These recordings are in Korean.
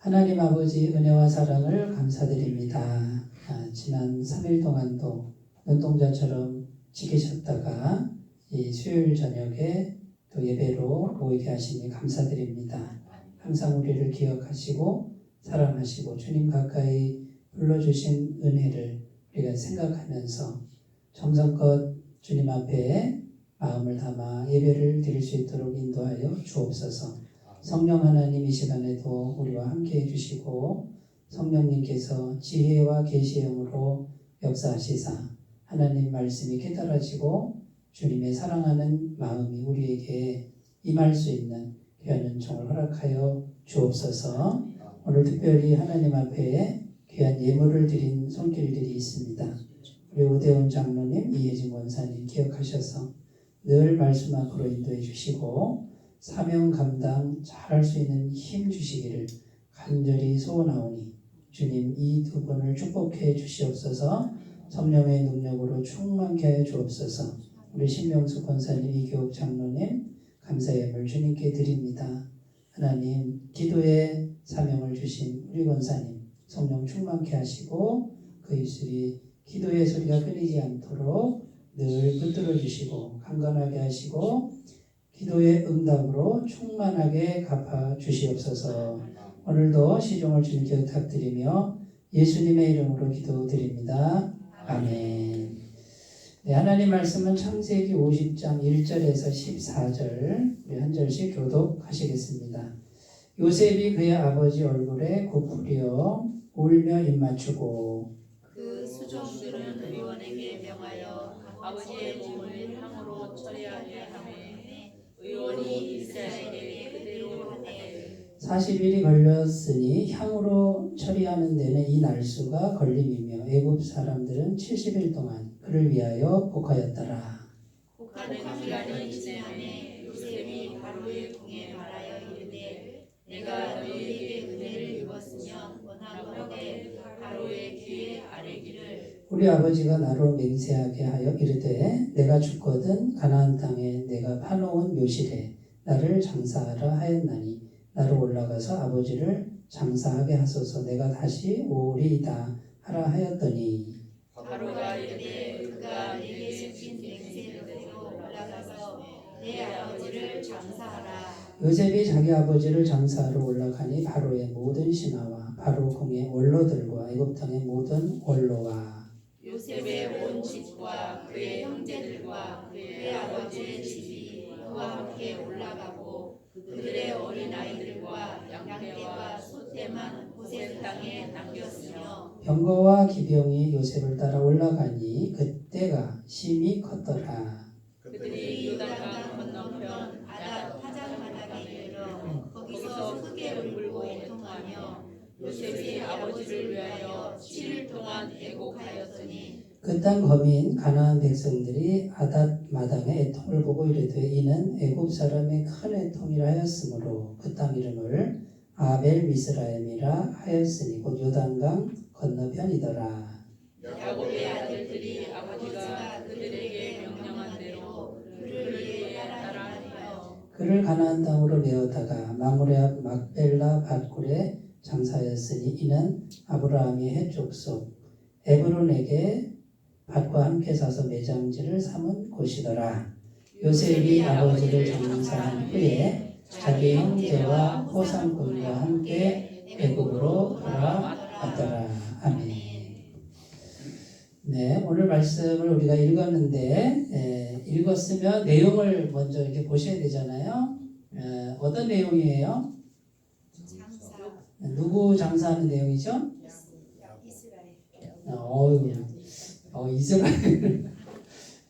하나님 아버지 은혜와 사랑을 감사드립니다. 지난 3일 동안도 눈동자처럼 지키셨다가 이 수요일 저녁에 또 예배로 모이게 하시니 감사드립니다. 항상 우리를 기억하시고 사랑하시고 주님 가까이 불러주신 은혜를 우리가 생각하면서 정성껏 주님 앞에 마음을 담아 예배를 드릴 수 있도록 인도하여 주옵소서. 성령 하나님 이 시간에도 우리와 함께 해주시고 성령님께서 지혜와 계시의 영으로 역사하시사 하나님 말씀이 깨달아지고 주님의 사랑하는 마음이 우리에게 임할 수 있는 귀한 은총을 허락하여 주옵소서. 오늘 특별히 하나님 앞에 귀한 예물을 드린 손길들이 있습니다. 우리 오대원 장로님, 이혜진 원사님 기억하셔서 늘 말씀 앞으로 인도해 주시고 사명 감당 잘할 수 있는 힘 주시기를 간절히 소원하오니 주님 이 두 분을 축복해 주시옵소서. 성령의 능력으로 충만케 하여 주옵소서. 우리 신명수 권사님, 이교욱 장로님 감사의 예물 주님께 드립니다. 하나님 기도의 사명을 주신 우리 권사님 성령 충만케 하시고 그 입술이 기도의 소리가 끊이지 않도록 늘 붙들어 주시고 강건하게 하시고 기도의 응답으로 충만하게 갚아 주시옵소서. 오늘도 시종을 주님께 부탁드리며 예수님의 이름으로 기도드립니다. 아멘. 네, 하나님 말씀은 창세기 50장 1절에서 14절 우리 한 절씩 교독하시겠습니다. 요셉이 그의 아버지 얼굴에 굽으려 울며 입맞추고 그 수종들은 의원에게 명하여 아버지의 몸을 향으로 처리하게 하매 의원이 이스라엘에게 그대로 하되 40일이 걸렸으니 향으로 처리하는 데는 이 날수가 걸림이며 애굽 사람들은 70일 동안 그를 위하여 복하였더라. 복하는 기간이 지나매 요셉이 바로의 궁에 말하여 이르되 내가 너희에게 은혜를 입었으면 원하건대 바로의 귀에 아뢰기를 우리 아버지가 나로 맹세하게 하여 이르되 내가 죽거든 가나안 땅에 내가 파놓은 묘실에 나를 장사하라 하였나니 나로 올라가서 아버지를 장사하게 하소서. 내가 다시 오리이다 하라 하였더니 바로가 이르되 그가 네게 시킨 맹세대로 올라가서 내 아버지를 장사하라. 요셉이 자기 아버지를 장사하러 올라가니 바로의 모든 신하와 바로 궁의 원로들과 애굽 땅의 모든 원로와 요셉의 온 집과 그의 형제들과 그의 아버지의 집이 그와 함께 올라가고 그들의 어린 아이들과 양떼와 소떼만 고센 땅에 남겼으며 병거와 기병이 요셉을 따라 올라가니 그때가 심히 컸더라. 그들이 요단강 건너편 아닷 파장마당에 이르러 거기서 크게 울고 애통하며 요셉이 아버지를 위하여 7일 동안 애곡하였더니 그 땅 거민 가나안 백성들이 아닷 마당의 애통을 보고 이르되 이는 애굽 사람의 큰 애통이라 하였으므로 그 땅 이름을 아벨 미스라임이라 하였으니 곧 요단강 건너편이더라. 야곱의 아들들이 아버지가 그들에게 명령한 대로 그를 위해 따라하여 그를 가나안 땅으로 메어다가 마므레 앞 막벨라 밧굴에 장사하였으니 이는 아브라함이 헷 족속 에브론에게 밭과 함께 사서 매장지를 삼은 곳이더라. 요셉이 아버지를 장사한 후에 자기 형제와 호상꾼과 함께 애굽으로 돌아왔더라. 아멘. 네, 오늘 말씀을 우리가 읽었는데 읽었으면 내용을 먼저 이렇게 보셔야 되잖아요. 어떤 내용이에요? 누구 장사하는 내용이죠? 이스라엘.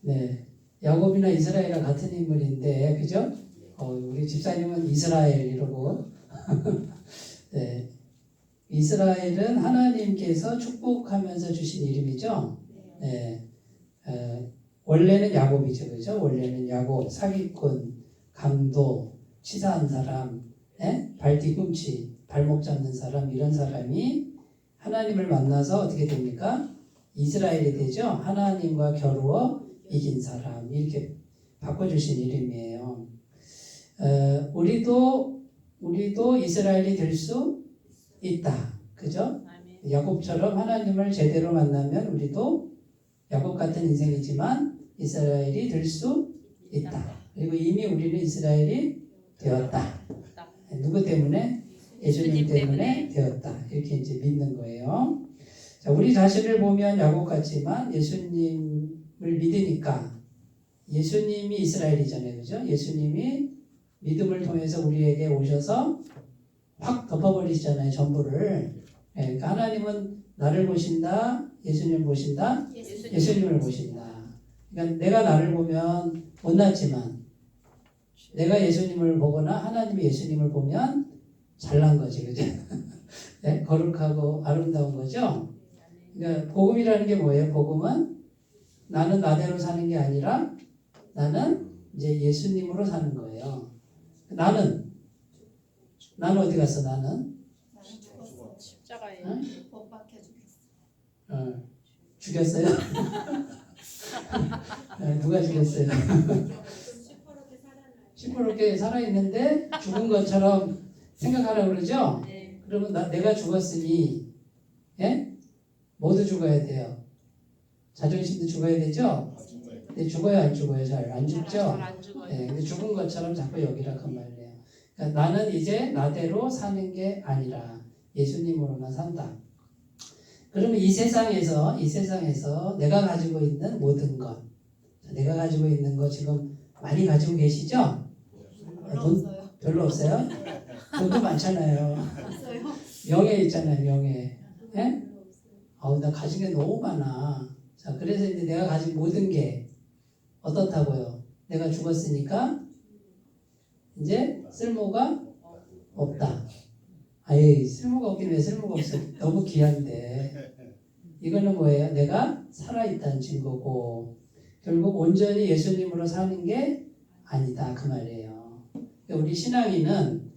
네, 야곱이나 이스라엘과 같은 인물인데, 그죠? 우리 집사님은 이스라엘 이러고. 네, 이스라엘은 하나님께서 축복하면서 주신 이름이죠. 네, 원래는 야곱이죠, 그죠? 원래는 야곱, 사기꾼, 강도, 치사한 사람, 발 뒤꿈치, 발목 잡는 사람, 이런 사람이 하나님을 만나서 어떻게 됩니까? 이스라엘이 되죠. 하나님과 겨루어 이긴 사람, 이렇게 바꿔주신 이름이에요. 우리도 이스라엘이 될 수 있다. 그죠? 아멘. 야곱처럼 하나님을 제대로 만나면 우리도 야곱 같은 인생이지만 이스라엘이 될 수 있다. 그리고 이미 우리는 이스라엘이 되었다. 누구 때문에? 예수님 때문에 되었다. 이렇게 이제 믿는 거예요. 자, 우리 자신을 보면 야곱 같지만 예수님을 믿으니까 예수님이 이스라엘이잖아요. 그죠? 예수님이 믿음을 통해서 우리에게 오셔서 확 덮어버리시잖아요. 전부를. 그러니까 하나님은 나를 보신다. 예수님을 보신다. 예수님을 보신다. 그러니까 내가 나를 보면 못났지만 내가 예수님을 보거나 하나님이 예수님을 보면 잘난 거지. 그죠? 네? 거룩하고 아름다운 거죠. 그러니까 복음이라는 게 뭐예요? 복음은 나는 나대로 사는 게 아니라 나는 이제 예수님으로 사는 거예요. 나는 어디 갔어? 나는 십자가에 응? 못 박혀 죽였어. 죽였어요? 누가 죽였어요? 시퍼렇게 살아나요. 시퍼렇게 살아있는데 죽은 것처럼 생각하라고 그러죠? 네. 그러면 내가 죽었으니 예? 모두 죽어야 돼요. 자존심도 죽어야 되죠? 근데 죽어요 안 죽어요? 잘 안 죽죠? 잘안 죽어요. 네, 근데 죽은 것처럼 자꾸 여기라 그 말이에요. 그러니까 나는 이제 나대로 사는 게 아니라 예수님으로만 산다. 그러면 이 세상에서 내가 가지고 있는 모든 것, 내가 가지고 있는 거 지금 많이 가지고 계시죠? 별로 돈 없어요. 별로 없어요? 돈도 많잖아요. 없어요. 명예 있잖아요, 명예. 예? 별로 없어요. 아우, 나 가진 게 너무 많아. 자, 그래서 이제 내가 가진 모든 게 어떻다고요? 내가 죽었으니까 이제 쓸모가 없다. 아예 쓸모가 없긴 왜 쓸모가 없어? 너무 귀한데. 이거는 뭐예요? 내가 살아있다는 증거고 결국 온전히 예수님으로 사는 게 아니다 그 말이에요. 우리 신앙인은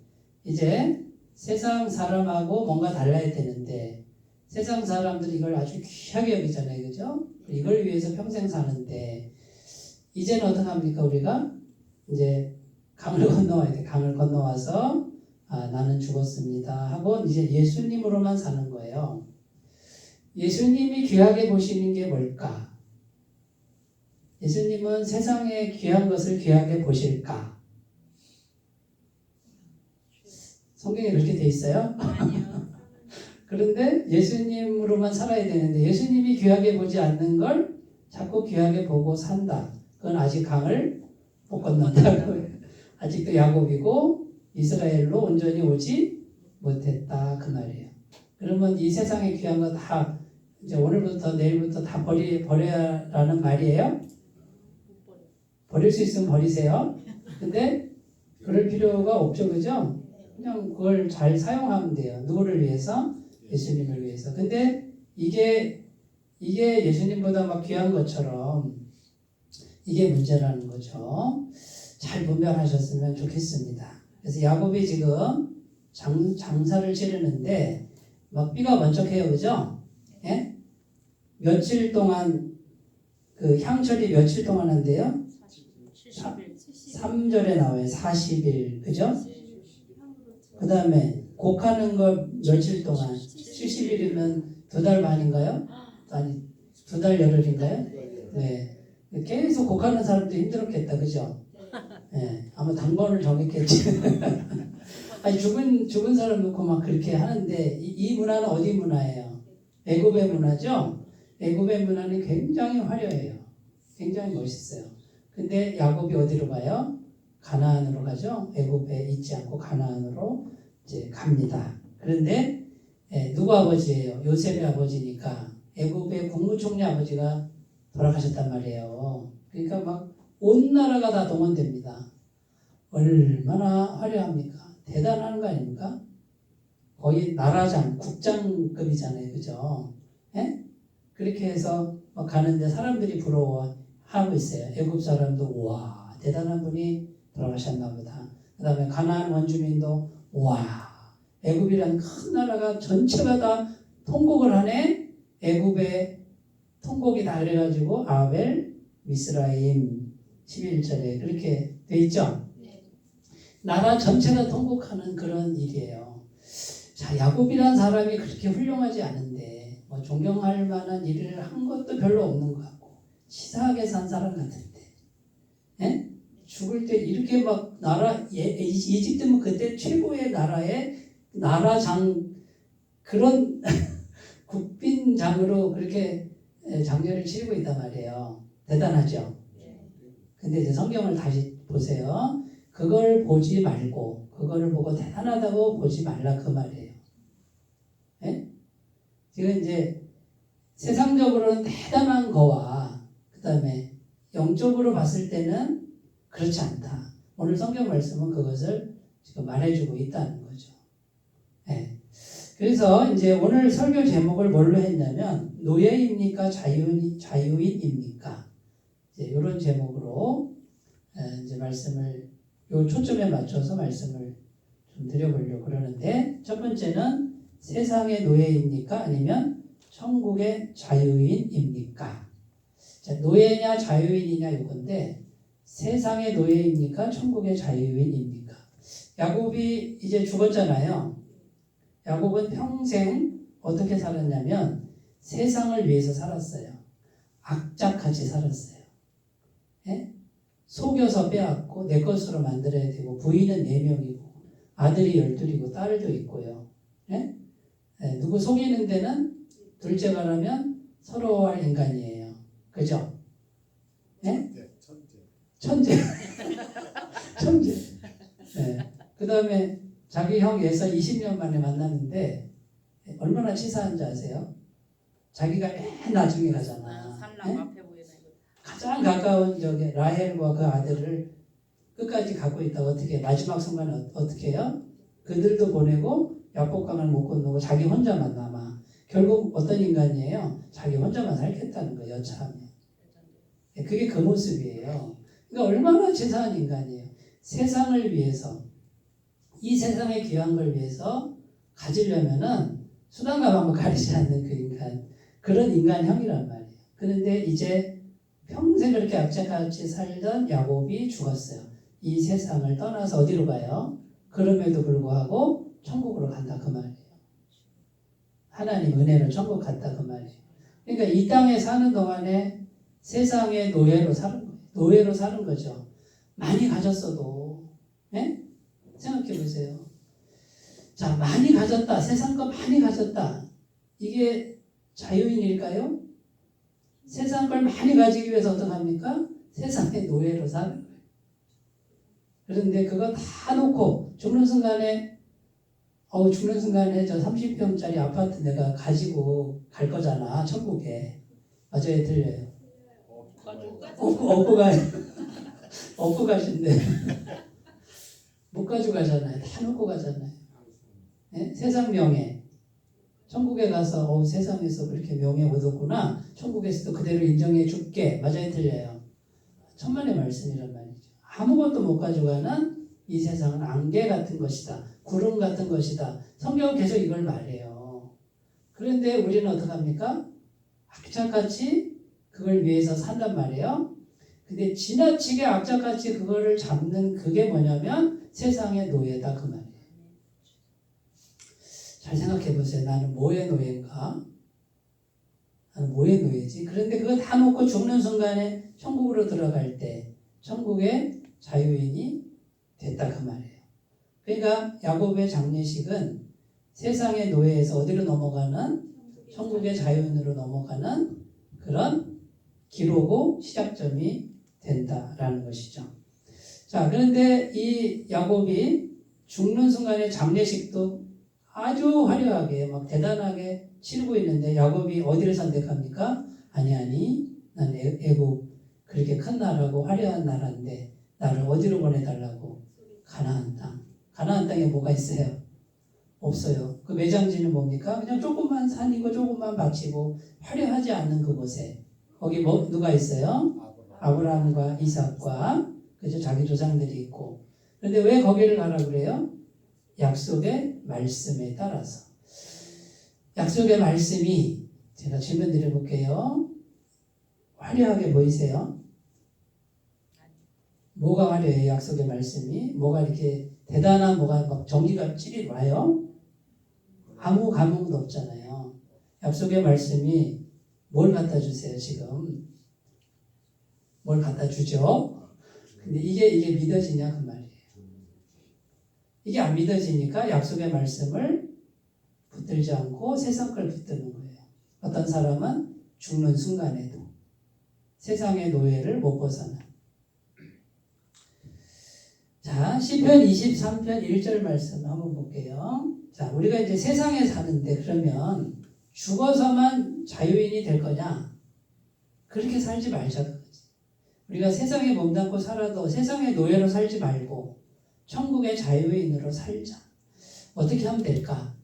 이제 세상 사람하고 뭔가 달라야 되는데 세상 사람들이 이걸 아주 귀하게 여기잖아요. 그죠? 이걸 위해서 평생 사는데 이제는 어떻게 합니까? 우리가 이제 강을 건너와야 돼. 강을 건너와서 나는 죽었습니다 하고 이제 예수님으로만 사는 거예요. 예수님이 귀하게 보시는 게 뭘까? 예수님은 세상에 귀한 것을 귀하게 보실까? 성경에 그렇게 돼 있어요? 아니요. 그런데 예수님으로만 살아야 되는데 예수님이 귀하게 보지 않는 걸 자꾸 귀하게 보고 산다. 그건 아직 강을 못 건넌다고. 아직도 야곱이고 이스라엘로 온전히 오지 못했다 그 말이에요. 그러면 이 세상에 귀한 거 다 이제 오늘부터 내일부터 다 버려라는 말이에요. 못 버려. 버릴 수 있으면 버리세요. 근데 그럴 필요가 없죠, 그죠? 그냥 그걸 잘 사용하면 돼요. 누구를 위해서? 예수님을 위해서. 근데 이게 예수님보다 막 귀한 것처럼 이게 문제라는 거죠. 잘 분별하셨으면 좋겠습니다. 그래서 야곱이 지금 장사를 치르는데 막 삐가 번쩍해요, 그죠? 예? 며칠 동안 그 향철이 며칠 동안 한대요? 70일. 3절에 나와요. 40일, 그죠? 그 다음에 곡하는 거 며칠 동안 70일이면 2달 반인가요? 아니 2달 열흘인가요? 네. 계속 곡하는 사람도 힘들었겠다, 그죠? 네. 아마 당번을 정했겠지. 아니 죽은 사람 놓고 막 그렇게 하는데 이 문화는 어디 문화예요? 애굽의 문화죠? 애굽의 문화는 굉장히 화려해요. 굉장히 멋있어요. 근데 야곱이 어디로 가요? 가나안으로 가죠. 애굽에 있지 않고 가나안으로 이제 갑니다. 그런데 누구 아버지예요? 요셉의 아버지니까 애굽의 국무총리 아버지가 돌아가셨단 말이에요. 그러니까 막 온 나라가 다 동원됩니다. 얼마나 화려합니까? 대단한 거 아닙니까? 거의 나라장, 국장급이잖아요. 그죠? 예? 그렇게 해서 막 가는데 사람들이 부러워하고 있어요. 애굽 사람도 와 대단한 분이 돌아가셨나 보다. 그 다음에 가나안 원주민도 와 애굽이란 큰 나라가 전체가 다 통곡을 하네. 애굽의 통곡이다 그래가지고 아벨, 미스라임 11절에 그렇게 돼 있죠. 나라 전체가 통곡하는 그런 일이에요. 자, 야곱이라는 사람이 그렇게 훌륭하지 않은데 뭐 존경할 만한 일을 한 것도 별로 없는 것 같고 치사하게 산 사람 같은데, 예? 죽을 때 이렇게 막 이집트면 그때 최고의 나라의 나라장 그런 국빈장으로 그렇게 장례를 치르고 있단 말이에요. 대단하죠. 근데 이제 성경을 다시 보세요. 그걸 보지 말고 그거를 보고 대단하다고 보지 말라 그 말이에요. 예? 지금 이제 세상적으로는 대단한 거와 그 다음에 영적으로 봤을 때는 그렇지 않다. 오늘 성경 말씀은 그것을 지금 말해주고 있다는 거죠. 예. 그래서 이제 오늘 설교 제목을 뭘로 했냐면 노예입니까 자유인입니까? 이제 이런 제목으로 이제 말씀을 요 초점에 맞춰서 말씀을 좀 드려보려고 그러는데 첫 번째는 세상의 노예입니까? 아니면 천국의 자유인입니까? 자, 노예냐 자유인이냐 이건데 세상의 노예입니까? 천국의 자유인입니까? 야곱이 이제 죽었잖아요. 야곱은 평생 어떻게 살았냐면 세상을 위해서 살았어요. 악착같이 살았어요. 예? 속여서 빼앗고 내 것으로 만들어야 되고 부인은 4명이고 아들이 12이고 딸도 있고요. 예? 예, 누구 속이는 데는 둘째가 라면 서러워할 인간이에요. 그죠? 예? 천재. 천재. 예. 그 다음에 자기 형 예서 20년 만에 만났는데 얼마나 치사한지 아세요? 자기가 맨 나중에 가잖아. 산람 예? 앞에 보이는 거. 가장 가까운 저기 라헬과 그 아들을 끝까지 갖고 있다. 어떻게 마지막 순간에 어떻게 해요? 그들도 보내고 야복강을 못 건너고 자기 혼자만 남아. 결국 어떤 인간이에요? 자기 혼자만 살겠다는 거예요. 여차하면. 그게 그 모습이에요. 그러니까 얼마나 치사한 인간이에요. 세상을 위해서 이 세상의 귀한 걸 위해서 가지려면은 수단과 방법 가리지 않는 그 인간, 그런 인간형이란 말이에요. 그런데 이제 평생 그렇게 악착같이 살던 야곱이 죽었어요. 이 세상을 떠나서 어디로 가요? 그럼에도 불구하고 천국으로 간다 그 말이에요. 하나님 은혜로 천국 갔다 그 말이에요. 그러니까 이 땅에 사는 동안에 세상의 노예로 사는 거예요. 노예로 사는 거죠. 많이 가졌어도, 네? 생각해 보세요. 자, 많이 가졌다. 세상 거 많이 가졌다. 이게 자유인일까요? 세상 걸 많이 가지기 위해서 어떡합니까? 세상의 노예로 사는 거예요. 그런데 그거 다 놓고 죽는 순간에 죽는 순간에 저 30평짜리 아파트 내가 가지고 갈 거잖아. 천국에. 맞아요? 틀려요? 업고 가신대. 못 가져가잖아요. 다 놓고 가잖아요. 네? 세상 명예. 천국에 가서 세상에서 그렇게 명예 얻었구나. 천국에서도 그대로 인정해 줄게. 맞아요? 틀려요? 천만의 말씀이란 말이죠. 아무것도 못 가져가는 이 세상은 안개 같은 것이다. 구름 같은 것이다. 성경은 계속 이걸 말해요. 그런데 우리는 어떡합니까? 악착같이 그걸 위해서 산단 말이에요. 근데 지나치게 악착같이 그거를 잡는 그게 뭐냐면 세상의 노예다 그 말이에요. 잘 생각해 보세요. 나는 뭐의 노예인가? 나는 뭐의 노예지? 그런데 그거 다 놓고 죽는 순간에 천국으로 들어갈 때 천국의 자유인이 됐다 그 말이에요. 그러니까 야곱의 장례식은 세상의 노예에서 어디로 넘어가는 천국의 자유인으로 넘어가는 그런 기로고 시작점이 된다라는 것이죠. 자, 그런데 이 야곱이 죽는 순간에 장례식도 아주 화려하게 막 대단하게 치르고 있는데 야곱이 어디를 선택합니까? 아니 난 애굽 그렇게 큰 나라고 화려한 나라인데 나를 어디로 보내달라고? 가나안 땅. 가나안 땅에 뭐가 있어요? 없어요. 그 매장지는 뭡니까? 그냥 조그만 산이고 조그만 밭이고 화려하지 않는 그곳에 거기 누가 있어요? 아브라함과 이삭과 그죠? 자기 조상들이 있고. 그런데 왜 거기를 가라 그래요? 약속의 말씀에 따라서. 약속의 말씀이 제가 질문 드려볼게요. 화려하게 보이세요? 뭐가 화려해요? 약속의 말씀이? 뭐가 이렇게 대단한 뭐가 막 전기가 찌릿 와요? 아무 감흥도 없잖아요. 약속의 말씀이 뭘 갖다 주세요, 지금? 뭘 갖다 주죠? 근데 이게 믿어지냐, 그 말이에요. 이게 안 믿어지니까 약속의 말씀을 붙들지 않고 세상 걸 붙드는 거예요. 어떤 사람은 죽는 순간에도 세상의 노예를 못 벗어나. 자, 시편 23편 1절 말씀 한번 볼게요. 자, 우리가 이제 세상에 사는데 그러면 죽어서만 자유인이 될 거냐? 그렇게 살지 말자. 우리가 세상에 몸담고 살아도 세상의 노예로 살지 말고 천국의 자유인으로 살자. 어떻게 하면 될까?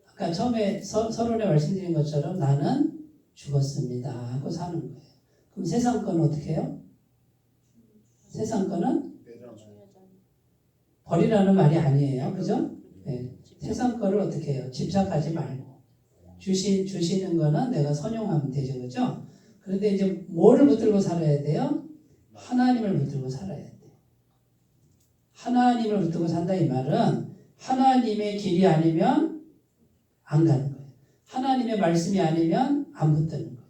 아까 처음에 서론에 말씀드린 것처럼 나는 죽었습니다 하고 사는 거예요. 그럼 세상 거는 어떻게 해요? 세상 거는 버리라는 말이 아니에요. 그죠? 네. 세상 거를 어떻게 해요? 집착하지 말고 주시는 거는 내가 선용하면 되죠. 그죠? 그런데 이제 뭐를 붙들고 살아야 돼요? 하나님을 붙들고 살아야 돼요. 하나님을 붙들고 산다 이 말은 하나님의 길이 아니면 안 가는 거예요. 하나님의 말씀이 아니면 안 붙드는 거예요.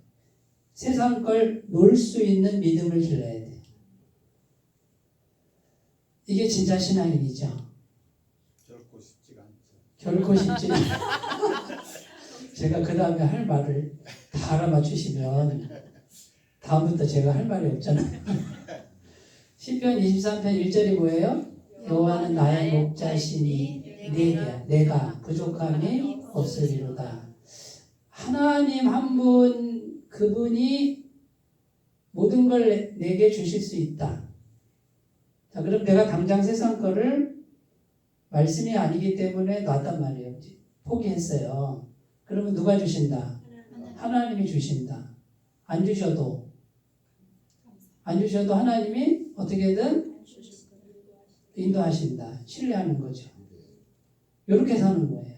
세상 걸 놓을 수 있는 믿음을 길러야 돼요. 이게 진짜 신앙인이죠. 결코 쉽지가 않죠. 결코 쉽지 않아요. 제가 그 다음에 할 말을 다 알아맞추시면 다음부터 제가 할 말이 없잖아요. 시편 23편 1절이 뭐예요? 여호와는 나의 목자시니 내가 부족함이 없으리로다. 하나님 한 분, 그분이 모든 걸 내게 주실 수 있다. 자, 그럼 내가 당장 세상 거를 말씀이 아니기 때문에 놨단 말이에요. 포기했어요. 그러면 누가 주신다? 하나님이 주신다. 안 주셔도 하나님이 어떻게든 인도하신다. 신뢰하는 거죠. 이렇게 사는 거예요.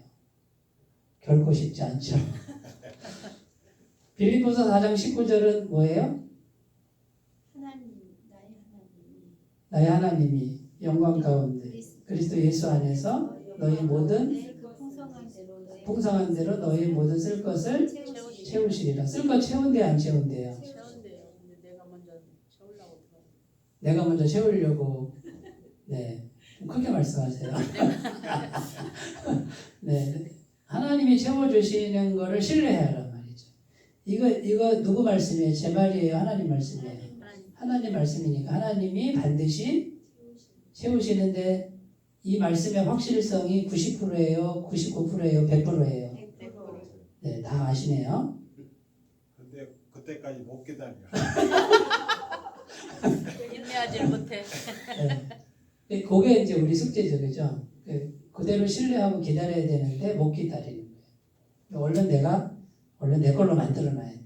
결코 쉽지 않죠. 빌립보서 4장 19절은 뭐예요? 나의 하나님이 영광 가운데 그리스도 예수 안에서 너희 모든 풍성한 대로 너희 모든 쓸 것을 채우시리라. 쓸 것 채운대 안 채운대요? 채운대요. 근데 내가 먼저 채우려고 들어. 내가 먼저 채우려고. 네, 크게 말씀하세요. 네, 하나님이 채워주시는 거를 신뢰해야 하란 말이죠. 이거 누구 말씀이에요? 제 말이에요? 하나님 말씀이에요? 하나님 말씀이니까 하나님이 반드시 채우시는데 이 말씀의 확실성이 90%예요? 99%예요? 100%예요? 네, 다 아시네요. 근데 그때까지 못 기다려. 인내하지 못해. 네. 그게 이제 우리 숙제죠, 그죠? 그대로 신뢰하고 기다려야 되는데 못 기다리는 거예요. 얼른 내 걸로 만들어놔야 돼.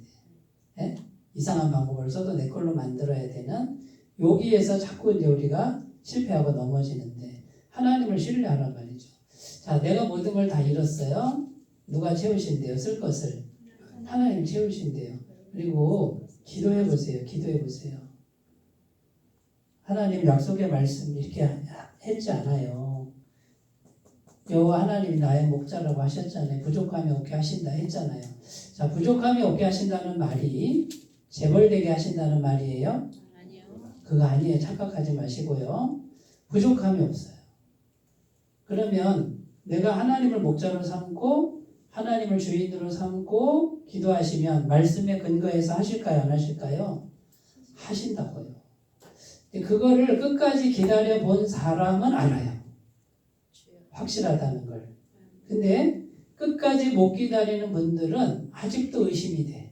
네? 이상한 방법을 써도 내 걸로 만들어야 되는 여기에서 자꾸 이제 우리가 실패하고 넘어지는데 하나님을 신뢰하란 말이죠. 자, 내가 모든 걸 다 잃었어요. 누가 채우신대요? 쓸 것을. 하나님 채우신대요. 그리고 기도해 보세요. 하나님 약속의 말씀 이렇게 했지 않아요. 여호와 하나님이 나의 목자라고 하셨잖아요. 부족함이 없게 하신다 했잖아요. 자, 부족함이 없게 하신다는 말이 재벌되게 하신다는 말이에요? 아니요. 그거 아니에요. 착각하지 마시고요. 부족함이 없어요. 그러면 내가 하나님을 목자로 삼고 하나님을 주인으로 삼고 기도하시면 말씀에 근거해서 하실까요? 안 하실까요? 하신다고요. 그거를 끝까지 기다려 본 사람은 알아요. 확실하다는 걸. 근데 끝까지 못 기다리는 분들은 아직도 의심이 돼.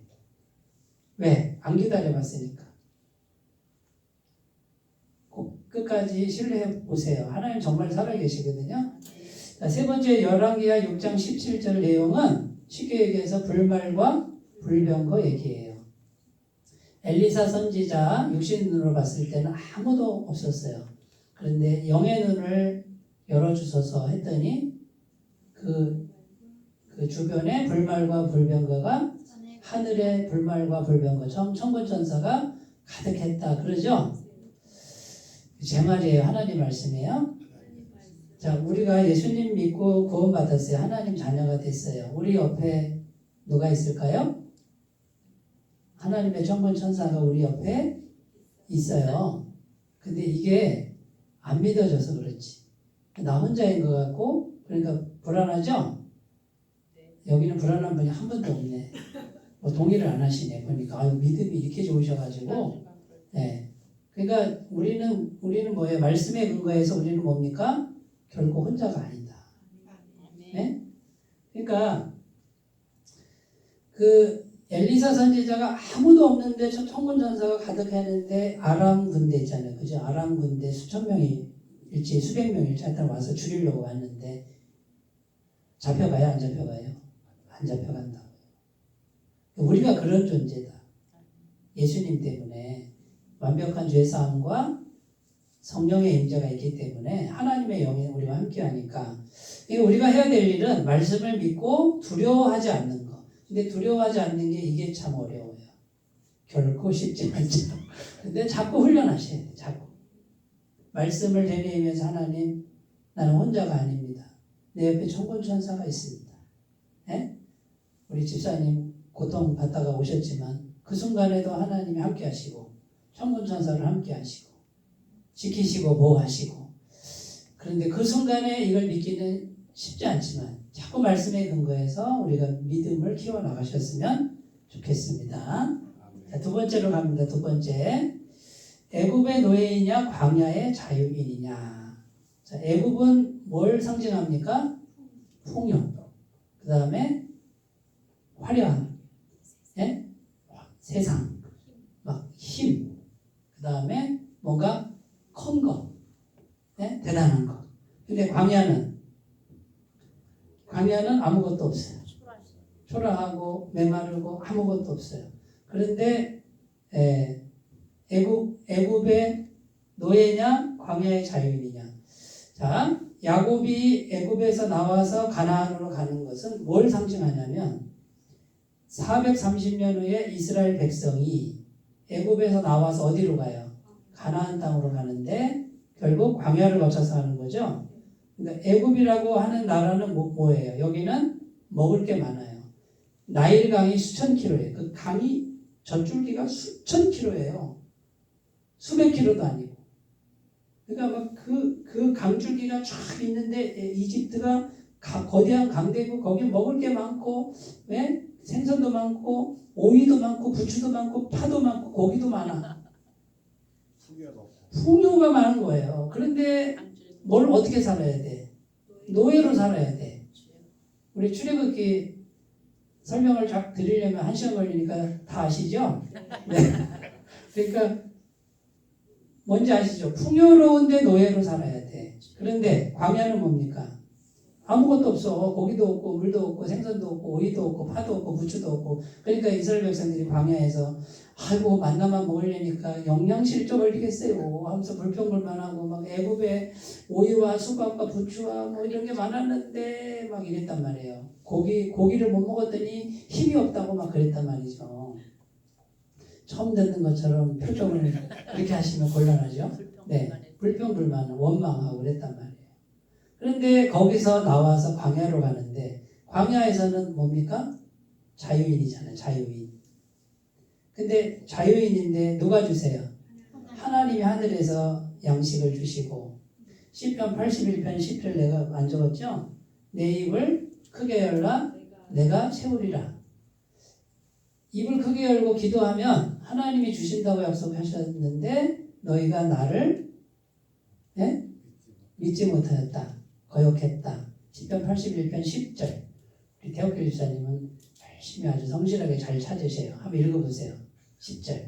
왜? 안 기다려봤으니까. 끝까지 신뢰해 보세요. 하나님 정말 살아계시거든요. 자, 세 번째 열왕기하 6장 17절 내용은 쉽게 얘기해서 불말과 불병거 얘기예요. 엘리사 선지자 육신 눈으로 봤을 때는 아무도 없었어요. 그런데 영의 눈을 열어주셔서 했더니 그 주변에 불말과 불병거가 하늘에 불말과 불병거 천군천사가 가득했다. 그러죠? 제 말이에요? 하나님 말씀이에요? 자, 우리가 예수님 믿고 구원받았어요. 하나님 자녀가 됐어요. 우리 옆에 누가 있을까요? 하나님의 천군 천사가 우리 옆에 있어요. 근데 이게 안 믿어져서 그렇지. 나 혼자인 것 같고, 그러니까 불안하죠? 여기는 불안한 분이 한 분도 없네. 뭐 동의를 안 하시네. 보니까 믿음이 이렇게 좋으셔가지고, 네. 그러니까 우리는 뭐예요? 말씀에 근거해서 우리는 뭡니까? 결코 혼자가 아니다. 네? 그러니까 그 엘리사 선지자가 아무도 없는데 저 천군 전사가 가득했는데 아람 군대 있잖아요. 그죠? 아람 군대 수천 명이 일찍 수백 명이 일찍 와서 죽이려고 왔는데 잡혀가요? 안 잡혀가요? 안 잡혀간다고요. 우리가 그런 존재다. 예수님 때문에 완벽한 죄사함과 성령의 임재가 있기 때문에 하나님의 영이 우리와 함께하니까 우리가 해야 될 일은 말씀을 믿고 두려워하지 않는 거. 근데 두려워하지 않는 게 이게 참 어려워요. 결코 쉽지 않죠. 근데 자꾸 훈련하셔야 돼요. 자꾸. 말씀을 되뇌이면서 하나님 나는 혼자가 아닙니다. 내 옆에 천군 천사가 있습니다. 네? 우리 집사님 고통받다가 오셨지만 그 순간에도 하나님이 함께 하시고 천군 천사를 함께 하시고 지키시고 보호하시고 그런데 그 순간에 이걸 믿기는 쉽지 않지만 자꾸 말씀에 근거해서 우리가 믿음을 키워나가셨으면 좋겠습니다. 자, 두 번째로 갑니다. 두 번째, 애굽의 노예이냐 광야의 자유인이냐. 자, 애굽은 뭘 상징합니까? 풍요. 그 다음에 화려함, 예? 세상, 막 힘. 그 다음에 뭔가 큰 거, 예? 대단한 거. 근데 광야는 아무것도 없어요. 초라하고 메마르고 아무것도 없어요. 그런데 애굽의 노예냐 광야의 자유인이냐. 자, 야곱이 애굽에서 나와서 가나안으로 가는 것은 뭘 상징하냐면 430년 후에 이스라엘 백성이 애굽에서 나와서 어디로 가요? 가나안 땅으로 가는데 결국 광야를 거쳐서 가는 거죠. 그러니까 애굽이라고 하는 나라는 뭐예요? 여기는 먹을 게 많아요. 나일 강이 수천 킬로예요. 그 강이 젖줄기가 수천 킬로예요. 수백 킬로도 아니고. 그러니까 막 그 강줄기가 쫙 있는데 이집트가 거대한 강대고 거기 먹을 게 많고, 왜? 생선도 많고 오이도 많고 부추도 많고 파도 많고 고기도 많아. 풍요가 많은 거예요. 그런데 뭘 어떻게 살아야 돼? 노예로 살아야 돼. 우리 출애굽기 설명을 쫙 드리려면 1시간 걸리니까 다 아시죠? 네. 그러니까 뭔지 아시죠? 풍요로운데 노예로 살아야 돼. 그런데 광야는 뭡니까? 아무것도 없어. 고기도 없고 물도 없고 생선도 없고 오이도 없고 파도 없고 부추도 없고. 그러니까 이스라엘 백성들이 광야에서 아이고 만나만 먹으려니까 영양실조 걸리겠어요 하면서 불평불만하고 막 애굽에 오이와 수박과 부추와 뭐 이런 게 많았는데 막 이랬단 말이에요. 고기를 못 먹었더니 힘이 없다고 막 그랬단 말이죠. 처음 듣는 것처럼 표정을 그렇게 하시면 곤란하죠. 네, 불평불만 원망하고 그랬단 말이에요. 그런데 거기서 나와서 광야로 가는데 광야에서는 뭡니까? 자유인이잖아요. 자유인. 근데 자유인인데 누가 주세요? 하나님이 하늘에서 양식을 주시고 시편 81편 10절 내가 안 적었죠? 내 입을 크게 열라 내가 채우리라. 입을 크게 열고 기도하면 하나님이 주신다고 약속하셨는데 너희가 나를 믿지 못하였다. 거역했다. 시편 81편 10절. 우리 태옥교 집사님은 열심히 아주 성실하게 잘 찾으세요. 한번 읽어보세요. 10절.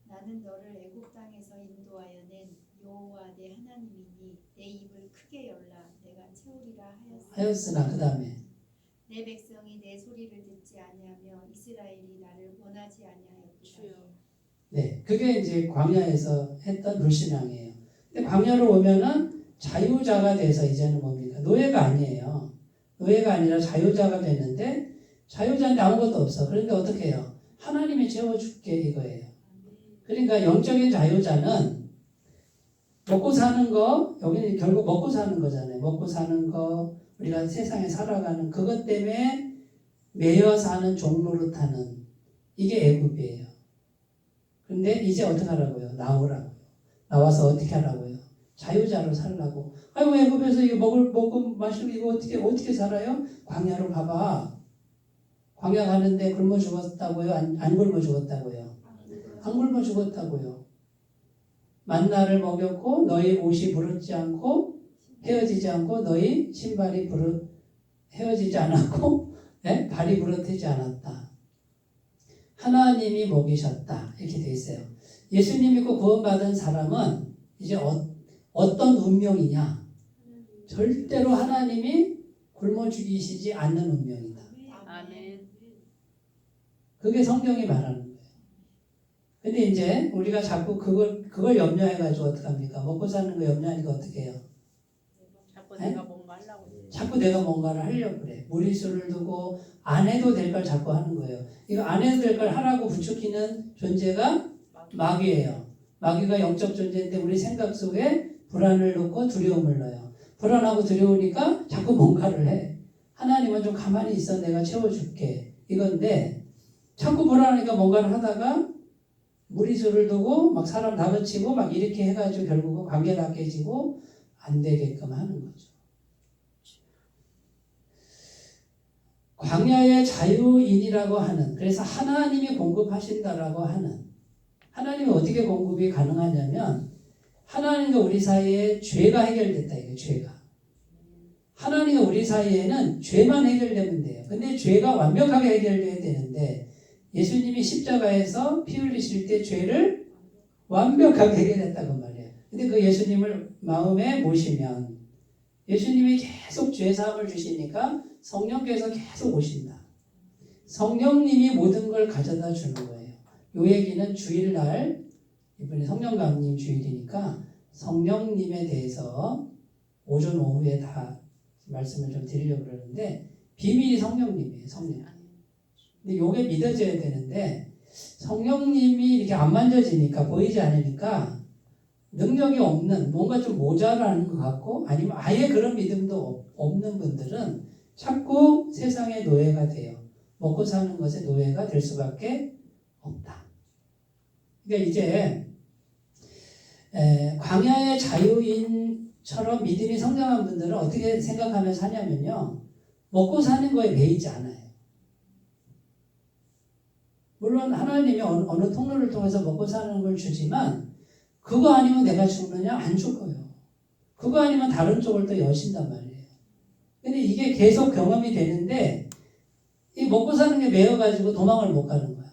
나는 너를 애굽 땅에서 인도하여 낸 여호와 내 하나님이니 내 입을 크게 열라 내가 채우리라 하였으나 그 다음에 내 백성이 내 소리를 듣지 아니하며 이스라엘이 나를 원하지 아니하였구나. 네, 그게 이제 광야에서 했던 불신앙이에요. 근데 광야로 오면은 자유자가 돼서 이제는 뭡니까? 노예가 아니에요. 노예가 아니라 자유자가 되는데 자유자인데 아무것도 없어. 그런데 어떻게 해요? 하나님이 채워줄게 이거예요. 그러니까 영적인 자유자는 먹고 사는 거, 여기는 결국 먹고 사는 거잖아요. 먹고 사는 거, 우리가 세상에 살아가는 그것 때문에 매여 사는 종로를 타는 이게 애굽이에요. 근데 이제 어떻게 하라고요? 나오라고요. 나와서 어떻게 하라고요? 자유자로 살라고. 아이고 애굽에서 이거 먹고 마시고 이거 어떻게 살아요? 광야로 가봐. 광야 가는데 굶어 죽었다고요? 안 굶어 죽었다고요? 안 굶어 죽었다고요. 만나를 먹였고 너희 옷이 부르지 않고 헤어지지 않고 너희 신발이 헤어지지 않았고 발이 부러뜨지 않았다. 하나님이 먹이셨다. 이렇게 돼 있어요. 예수님 믿고 구원받은 사람은 이제 어떤 운명이냐? 절대로 하나님이 굶어 죽이시지 않는 운명이다. 아멘. 그게 성경이 말하는 거예요. 근데 이제 우리가 자꾸 그걸 염려해가지고 어떡합니까? 먹고 사는 거 염려하니까 어떻게 해요? 자꾸 내가 뭔가 하려고. 자꾸 내가 뭔가를 하려고 그래. 무리수를 두고 안 해도 될 걸 자꾸 하는 거예요. 이거 안 해도 될 걸 하라고 부추기는 존재가 마귀예요. 마귀가 영적 존재인데 우리 생각 속에 불안을 넣고 두려움을 넣어요. 불안하고 두려우니까 자꾸 뭔가를 해. 하나님은 좀 가만히 있어. 내가 채워줄게. 이건데 자꾸 불안하니까 뭔가를 하다가 무리수를 두고 막 사람 다그치고 막 이렇게 해가지고 결국은 관계가 깨지고 안 되게끔 하는 거죠. 광야의 자유인이라고 하는, 그래서 하나님이 공급하신다라고 하는, 하나님이 어떻게 공급이 가능하냐면 하나님과 우리 사이에 죄가 해결됐다. 이게 죄가. 하나님과 우리 사이에는 죄만 해결되면 돼요. 근데 죄가 완벽하게 해결돼야 되는데 예수님이 십자가에서 피 흘리실 때 죄를 완벽하게 해결했다고 말이에요. 근데 그 예수님을 마음에 모시면 예수님이 계속 죄사함을 주시니까 성령께서 계속 오신다. 성령님이 모든 걸 가져다 주는 거예요. 요 얘기는 주일날, 이번에 성령감님 주일이니까 성령님에 대해서 오전 오후에 다 말씀을 좀 드리려고 그러는데 비밀이 성령님이에요. 성령. 근데 요게 믿어져야 되는데 성령님이 이렇게 안 만져지니까 보이지 않으니까 능력이 없는, 뭔가 좀 모자라는 것 같고 아니면 아예 그런 믿음도 없는 분들은 자꾸 세상의 노예가 돼요. 먹고 사는 것의 노예가 될 수밖에 없다. 그러니까 이제 광야의 자유인처럼 믿음이 성장한 분들은 어떻게 생각하면서 하냐면요. 먹고 사는 거에 매이지 않아요. 물론 하나님이 어느 통로를 통해서 먹고 사는 걸 주지만 그거 아니면 내가 죽느냐? 안 죽어요. 그거 아니면 다른 쪽을 또 여신단 말이에요. 근데 이게 계속 경험이 되는데 이 먹고 사는 게 매여가지고 도망을 못 가는 거야.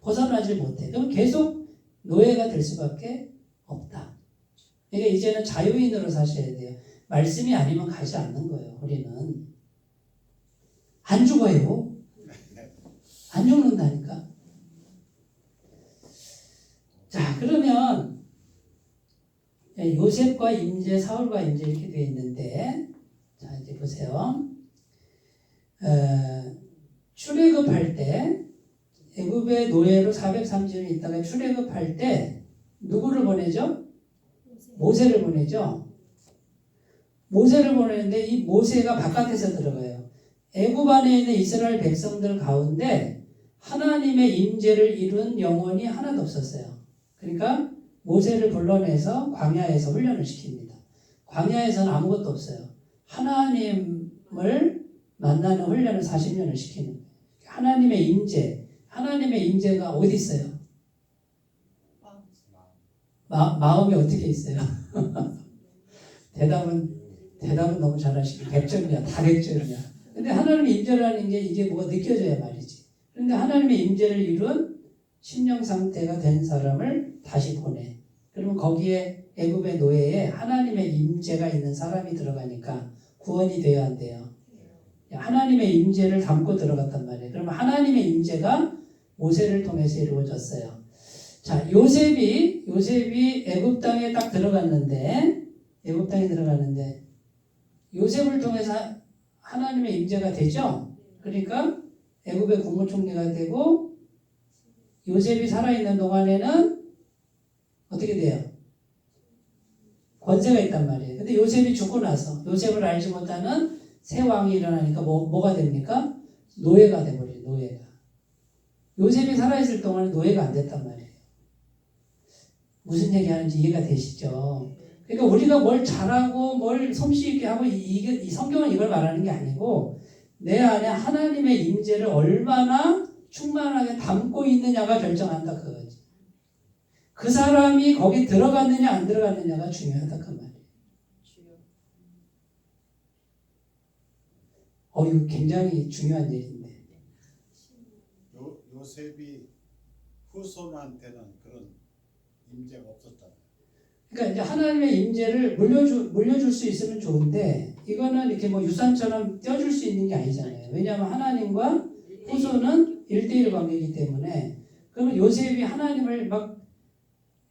벗어나질 못해. 그럼 계속 노예가 될 수밖에 없다. 그러니까 이제는 자유인으로 사셔야 돼요. 말씀이 아니면 가지 않는 거예요. 우리는. 안 죽어요. 안 죽는다니까. 자, 그러면 요셉과 임재, 사울과 임재 이렇게 되어 있는데, 자 이제 보세요. 출애굽할 때 애굽의 노예로 430년 있다가 출애굽할 때 누구를 보내죠? 모세를 보내죠. 모세를 보내는데 이 모세가 바깥에서 들어가요. 애굽 안에 있는 이스라엘 백성들 가운데 하나님의 임재를 이룬 영혼이 하나도 없었어요. 그러니까 모세를 불러내서 광야에서 훈련을 시킵니다. 광야에서는 아무것도 없어요. 하나님을 만나는 훈련을 40년을 시키는 거예요. 하나님의 임재, 하나님의 임재가 어디 있어요? 마음이 어떻게 있어요? 대답은 너무 잘하시고 100점이야. 다 100점이야. 근데 하나님의 임재라는 게 이게 뭐가 느껴져야 말이지. 그런데 하나님의 임재를 이룬 심령 상태가 된 사람을 다시 보내. 그러면 거기에 애굽의 노예에 하나님의 임재가 있는 사람이 들어가니까 구원이 돼야 안 돼요. 하나님의 임재를 담고 들어갔단 말이에요. 그러면 하나님의 임재가 모세를 통해서 이루어졌어요. 자, 요셉이 애굽 땅에 딱 들어갔는데 요셉을 통해서 하나님의 임재가 되죠. 그러니까 애굽의 국무총리가 되고 요셉이 살아있는 동안에는 어떻게 돼요? 권세가 있단 말이에요. 근데 요셉이 죽고 나서 요셉을 알지 못하는 새 왕이 일어나니까 뭐가 됩니까? 노예가 돼버려요. 노예가. 요셉이 살아있을 동안에 노예가 안 됐단 말이에요. 무슨 얘기하는지 이해가 되시죠? 그러니까 우리가 뭘 잘하고 뭘 솜씨 있게 하고 이 성경은 이걸 말하는 게 아니고 내 안에 하나님의 임재를 얼마나 충만하게 담고 있느냐가 결정한다 그거지. 그 사람이 거기 들어갔느냐 안 들어갔느냐가 중요하다 그 말이에요. 이거 굉장히 중요한 얘기인데. 요셉이 후손한테는 그런 임재가 없었잖아요. 그러니까 이제 하나님의 임재를 물려줄 수 있으면 좋은데 이거는 이렇게 뭐 유산처럼 떼어줄 수 있는 게 아니잖아요. 왜냐하면 하나님과 후손은 1대1 관계이기 때문에. 그러면 요셉이 하나님을 막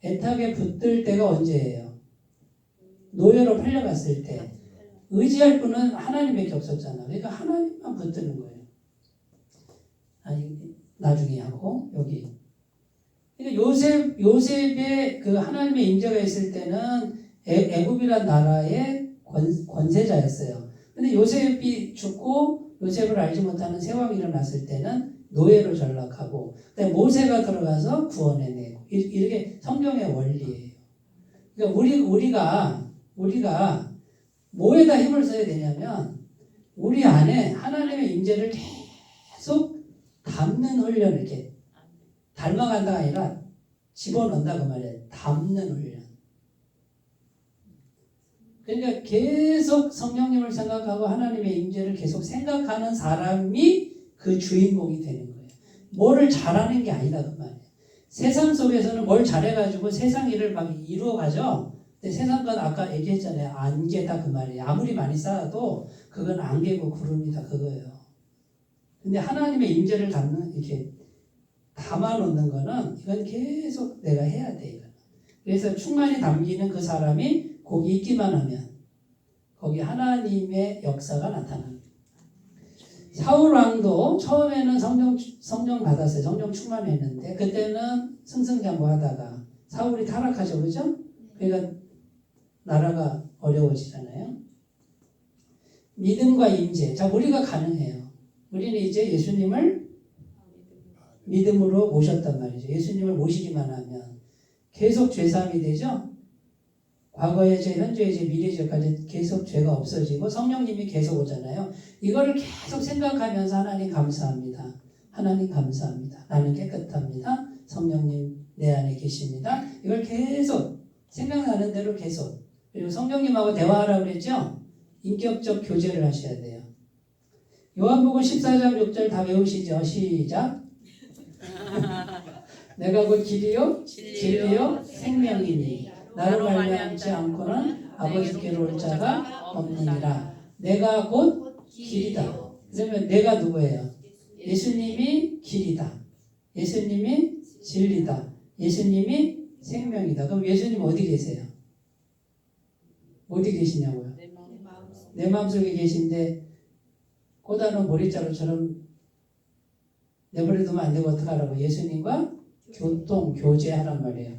애타게 붙들 때가 언제예요? 노예로 팔려갔을 때. 의지할 분은 하나님밖에 없었잖아. 그러니까 하나님만 붙드는 거예요. 아니 나중에 하고 여기. 그러니까 요셉의 그 하나님의 임재가 있을 때는 애굽이란 나라의 권세자였어요. 근데 요셉이 죽고 요셉을 알지 못하는 새 왕이 일어났을 때는 노예로 전락하고, 그다음에 모세가 들어가서 구원해내고 이렇게 성경의 원리예요. 그러니까 우리가 뭐에다 힘을 써야 되냐면 우리 안에 하나님의 임재를 계속 담는 훈련을 이렇게 닮아간다가 아니라 집어넣는다 그 말이에요. 담는 훈련. 그러니까 계속 성령님을 생각하고 하나님의 임재를 계속 생각하는 사람이 그 주인공이 되는 거예요. 뭐를 잘하는 게 아니다 그 말이에요. 세상 속에서는 뭘 잘해가지고 세상 일을 막 이루어가죠. 근데 세상 건 아까 얘기했잖아요. 안개다 그 말이에요. 아무리 많이 쌓아도 그건 안개고 구름이다 그거예요. 근데 하나님의 임재를 담는 이렇게 담아놓는 거는 이건 계속 내가 해야 돼. 이건. 그래서 충만히 담기는 그 사람이 거기 있기만 하면 거기 하나님의 역사가 나타납니다. 사울 왕도 처음에는 성령 받았어요. 성령 충만했는데 그때는 승승장구하다가 사울이 타락하죠, 그죠? 그러니까 나라가 어려워지잖아요. 믿음과 임재. 자, 우리가 가능해요. 우리는 이제 예수님을 믿음으로 모셨단 말이죠. 예수님을 모시기만 하면 계속 죄사함이 되죠. 과거의 죄, 현재의 죄, 미래의 죄까지 계속 죄가 없어지고 성령님이 계속 오잖아요. 이거를 계속 생각하면서 하나님 감사합니다. 하나님 감사합니다. 나는 깨끗합니다. 성령님 내 안에 계십니다. 이걸 계속 생각나는 대로 계속. 그리고 성령님하고 대화하라고 그랬죠. 인격적 교제를 하셔야 돼요. 요한복음 14장 6절 다 외우시죠. 시작. 내가 곧 길이요 진리요 생명이니 나로 말미암지 않고는 아버지께로 올 자가 없느니라. 내가 곧 길이다. 그러면 내가 누구예요? 예수님이 길이다. 예수님이 진리다. 예수님이 생명이다. 그럼 예수님 어디 계세요? 어디 계시냐고요? 내 마음속에 계신데 꼬다놓은 보리자루처럼 내버려두면 안 되고 어떡하라고? 예수님과 교제하란 말이에요.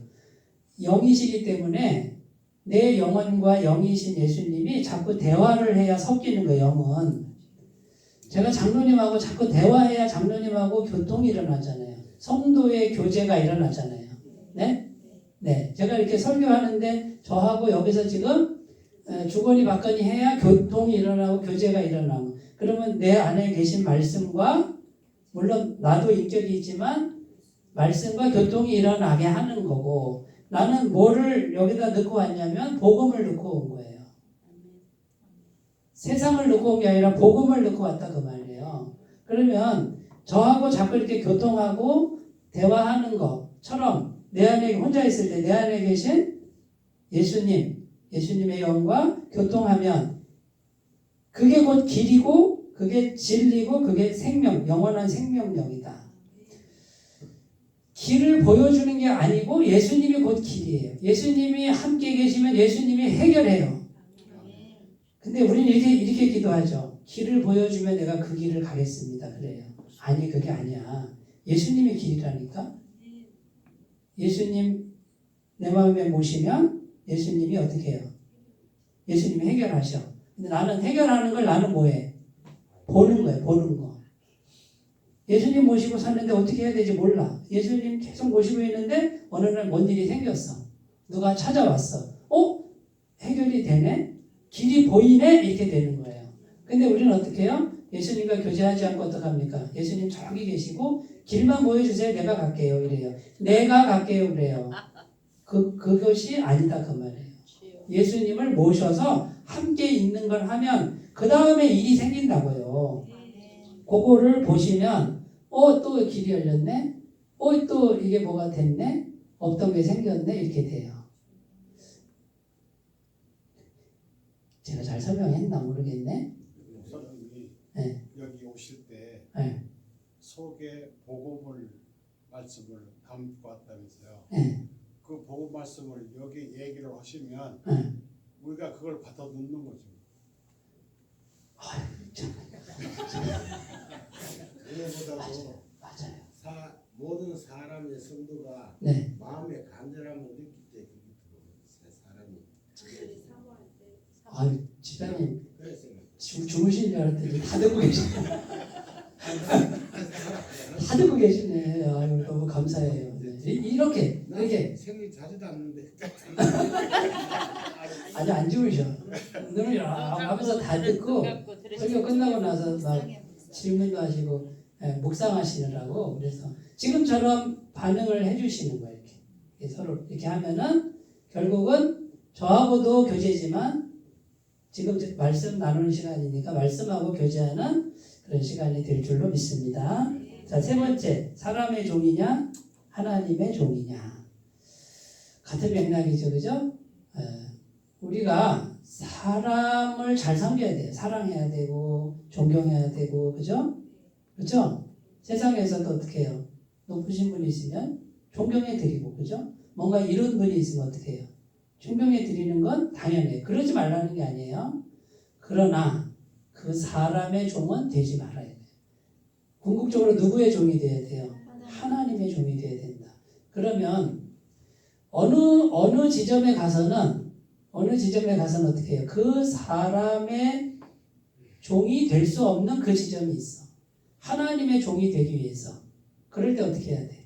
영이시기 때문에 내 영혼과 영이신 예수님이 자꾸 대화를 해야 섞이는 거예요. 영은. 제가 장로님하고 자꾸 대화해야 장로님하고 교통이 일어나잖아요. 성도의 교제가 일어나잖아요. 네? 네. 제가 이렇게 설교하는데 저하고 여기서 지금 주거니 받거니 해야 교통이 일어나고 교제가 일어나고, 그러면 내 안에 계신 말씀과, 물론 나도 인격이 있지만 말씀과 교통이 일어나게 하는 거고, 나는 뭐를 여기다 넣고 왔냐면 복음을 넣고 온 거예요. 세상을 넣고 온 게 아니라 복음을 넣고 왔다 그 말이에요. 그러면 저하고 자꾸 이렇게 교통하고 대화하는 것처럼 내 안에 혼자 있을 때 내 안에 계신 예수님의 영과 교통하면 그게 곧 길이고 그게 진리고 그게 생명, 영원한 생명력이다. 길을 보여주는 게 아니고 예수님이 곧 길이에요. 예수님이 함께 계시면 예수님이 해결해요. 근데 우리는 이렇게 기도하죠. 길을 보여주면 내가 그 길을 가겠습니다. 그래요. 아니, 그게 아니야. 예수님이 길이라니까. 예수님 내 마음에 모시면 예수님이 어떻게 해요? 예수님이 해결하셔. 근데 나는 해결하는 걸 나는 뭐해? 보는 거야, 보는 거. 예수님 모시고 샀는데 어떻게 해야 되지 몰라. 예수님 계속 모시고 있는데 어느 날 뭔 일이 생겼어. 누가 찾아왔어. 해결이 되네? 길이 보이네? 이렇게 되는 거예요. 근데 우리는 어떻게 해요? 예수님과 교제하지 않고 어떡합니까? 예수님 저기 계시고 길만 보여주세요. 내가 갈게요. 이래요. 내가 갈게요. 그래요. 그것이 아니다 그 말이에요. 예수님을 모셔서 함께 있는 걸 하면 그 다음에 일이 생긴다고요. 그거를 보시면 또 길이 열렸네? 또 이게 뭐가 됐네? 없던 게 생겼네? 이렇게 돼요. 제가 잘 설명했나 모르겠네. 목사님이 네. 여기 오실 때 네. 속에 복음을 말씀을 담고 왔다면서요. 네. 그 복음 말씀을 여기 얘기를 하시면 네. 우리가 그걸 받아 넣는 거죠. 그거보다도 맞아요. 모든 사람의 성도가 네. 마음의 간절함을 느낄 때 그게 들어오는 사람이 집사님 그래서 주무신 줄 알았더니 다 듣고 계시네. 다 듣고 계시네. 아유, 너무 감사해요. 네. 이렇게 생일 자주도 않는데 아직 안 주무셔. 눈을 하면서 다 듣고 설교 끝나고 나서 막 질문도 하시고 묵상하시느라고 그래서 지금처럼 반응을 해주시는 거예요. 이렇게 서로 이렇게 하면은 결국은 저하고도 교제지만 지금 말씀 나누는 시간이니까 말씀하고 교제하는 그런 시간이 될 줄로 믿습니다. 자, 세 번째, 사람의 종이냐 하나님의 종이냐. 같은 맥락이죠, 그죠? 우리가 사람을 잘 섬겨야 돼요. 사랑해야 되고 존경해야 되고, 그죠? 그죠? 세상에서도 어떻게 해요? 높으신 분이 있으면 존경해 드리고, 그죠? 뭔가 이런 분이 있으면 어떻게 해요? 존경해 드리는 건 당연해요. 그러지 말라는 게 아니에요. 그러나 그 사람의 종은 되지 말아야 돼요. 궁극적으로 누구의 종이 돼야 돼요? 하나님의 종이 돼야 된다. 그러면 어느 지점에 가서는 어떻게 해요? 그 사람의 종이 될 수 없는 그 지점이 있어. 하나님의 종이 되기 위해서. 그럴 때 어떻게 해야 돼?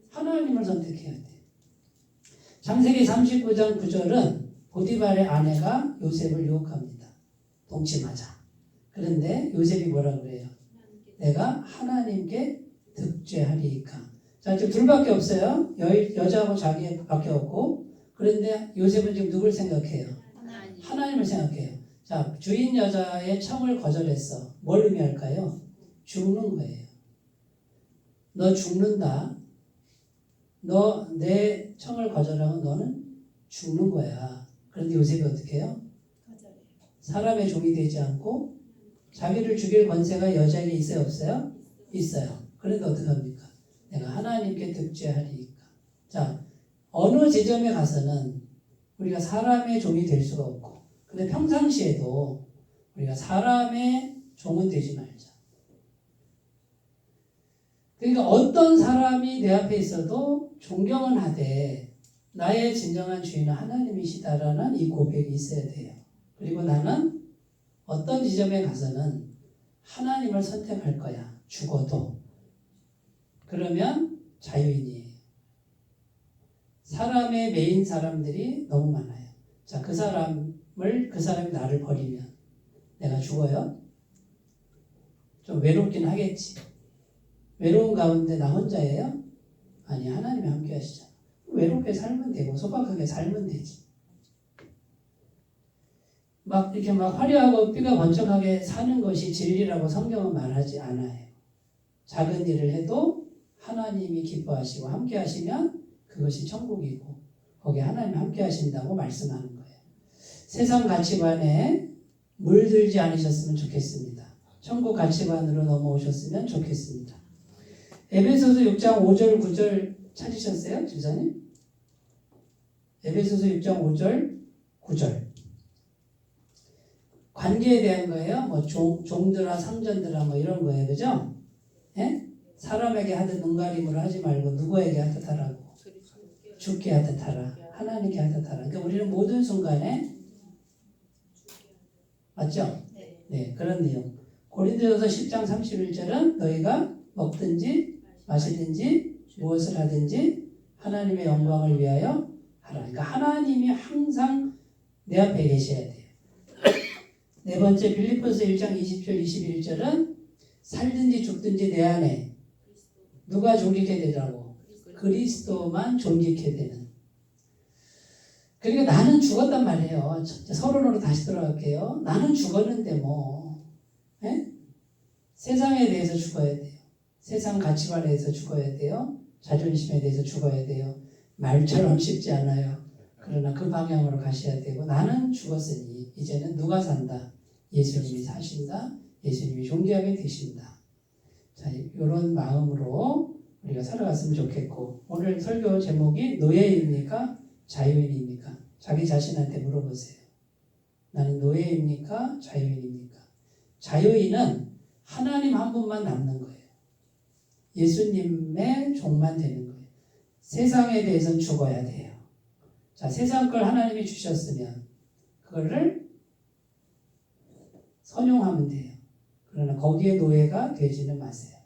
하나님을 선택해야 돼. 창세기 39장 9절은 보디발의 아내가 요셉을 유혹합니다. 동침하자. 그런데 요셉이 뭐라고 그래요? 내가 하나님께 득죄하리이까. 자, 지금 둘밖에 없어요. 여자하고 자기밖에 없고. 그런데 요셉은 지금 누굴 생각해요? 하나님을 생각해요. 자, 주인 여자의 청을 거절했어. 뭘 의미할까요? 죽는 거예요. 너 죽는다. 너 내 청을 거절하면 너는 죽는 거야. 그런데 요셉이 어떻게 해요? 사람의 종이 되지 않고 자기를 죽일 권세가 여자에게 있어요? 없어요? 있어요. 그런데 어떡합니까? 내가 하나님께 득죄하리니까. 자, 어느 지점에 가서는 우리가 사람의 종이 될 수가 없고, 근데 평상시에도 우리가 사람의 종은 되지 말자. 그러니까 어떤 사람이 내 앞에 있어도 존경은 하되 나의 진정한 주인은 하나님이시다라는 이 고백이 있어야 돼요. 그리고 나는 어떤 지점에 가서는 하나님을 선택할 거야. 죽어도. 그러면 자유인이에요. 사람의 메인 사람들이 너무 많아요. 자, 그 사람이 나를 버리면 내가 죽어요? 좀 외롭긴 하겠지. 외로운 가운데 나 혼자예요? 아니, 하나님이 함께 하시잖아. 외롭게 살면 되고 소박하게 살면 되지. 막 이렇게 막 화려하고 삐가 번쩍하게 사는 것이 진리라고 성경은 말하지 않아요. 작은 일을 해도 하나님이 기뻐하시고 함께 하시면 그것이 천국이고 거기에 하나님이 함께 하신다고 말씀하는 거예요. 세상 가치관에 물들지 않으셨으면 좋겠습니다. 천국 가치관으로 넘어오셨으면 좋겠습니다. 에베소서 6장 5절 9절 찾으셨어요? 집사님? 에베소서 6장 5절 9절 관계에 대한 거예요. 뭐 종들아 상전들아 뭐 이런 거예요. 그죠? 예? 사람에게 하듯 눈가림으로 하지 말고 누구에게 하듯 하라고. 주께 하듯 하라. 하나님께 하듯 하라. 그러니까 우리는 모든 순간에 맞죠? 네. 네, 그런 내용. 고린도전서 10장 31절은 너희가 먹든지 마시든지 무엇을 하든지 하나님의 영광을 위하여 하라. 그러니까 하나님이 항상 내 앞에 계셔야 돼요. 네 번째 빌립보서 1장 20절 21절은 살든지 죽든지 내 안에 누가 존귀케 되라고? 그리스도만 존귀케 되는. 그러니까 나는 죽었단 말이에요. 서론으로 다시 돌아갈게요. 나는 죽었는데 뭐 에? 세상에 대해서 죽어야 돼요. 세상 가치관에 대해서 죽어야 돼요. 자존심에 대해서 죽어야 돼요. 말처럼 쉽지 않아요. 그러나 그 방향으로 가셔야 되고 나는 죽었으니 이제는 누가 산다? 예수님이 사신다. 예수님이 존귀하게 되신다. 자, 이런 마음으로 우리가 살아갔으면 좋겠고 오늘 설교 제목이 노예입니까? 자유인입니까? 자기 자신한테 물어보세요. 나는 노예입니까? 자유인입니까? 자유인은 하나님 한 분만 남는 거예요. 예수님의 종만 되는 거예요. 세상에 대해서는 죽어야 돼요. 자, 세상 걸 하나님이 주셨으면 그거를 선용하면 돼요. 그러나 거기에 노예가 되지는 마세요.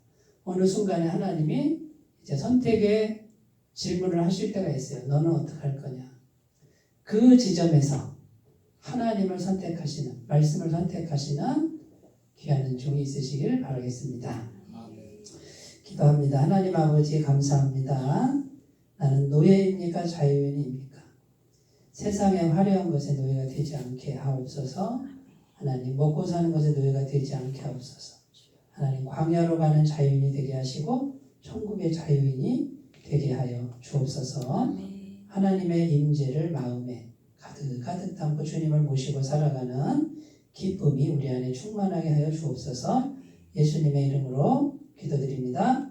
어느 순간에 하나님이 이제 선택의 질문을 하실 때가 있어요. 너는 어떻게 할 거냐? 그 지점에서 하나님을 선택하시는, 말씀을 선택하시는 귀한 은총이 있으시길 바라겠습니다. 기도합니다. 하나님 아버지 감사합니다. 나는 노예입니까? 자유인입니까? 세상의 화려한 것에 노예가 되지 않게 하옵소서. 하나님 먹고 사는 것에 노예가 되지 않게 하옵소서. 하나님 광야로 가는 자유인이 되게 하시고 천국의 자유인이 되게 하여 주옵소서. 하나님의 임재를 마음에 가득 담고 주님을 모시고 살아가는 기쁨이 우리 안에 충만하게 하여 주옵소서. 예수님의 이름으로 기도드립니다.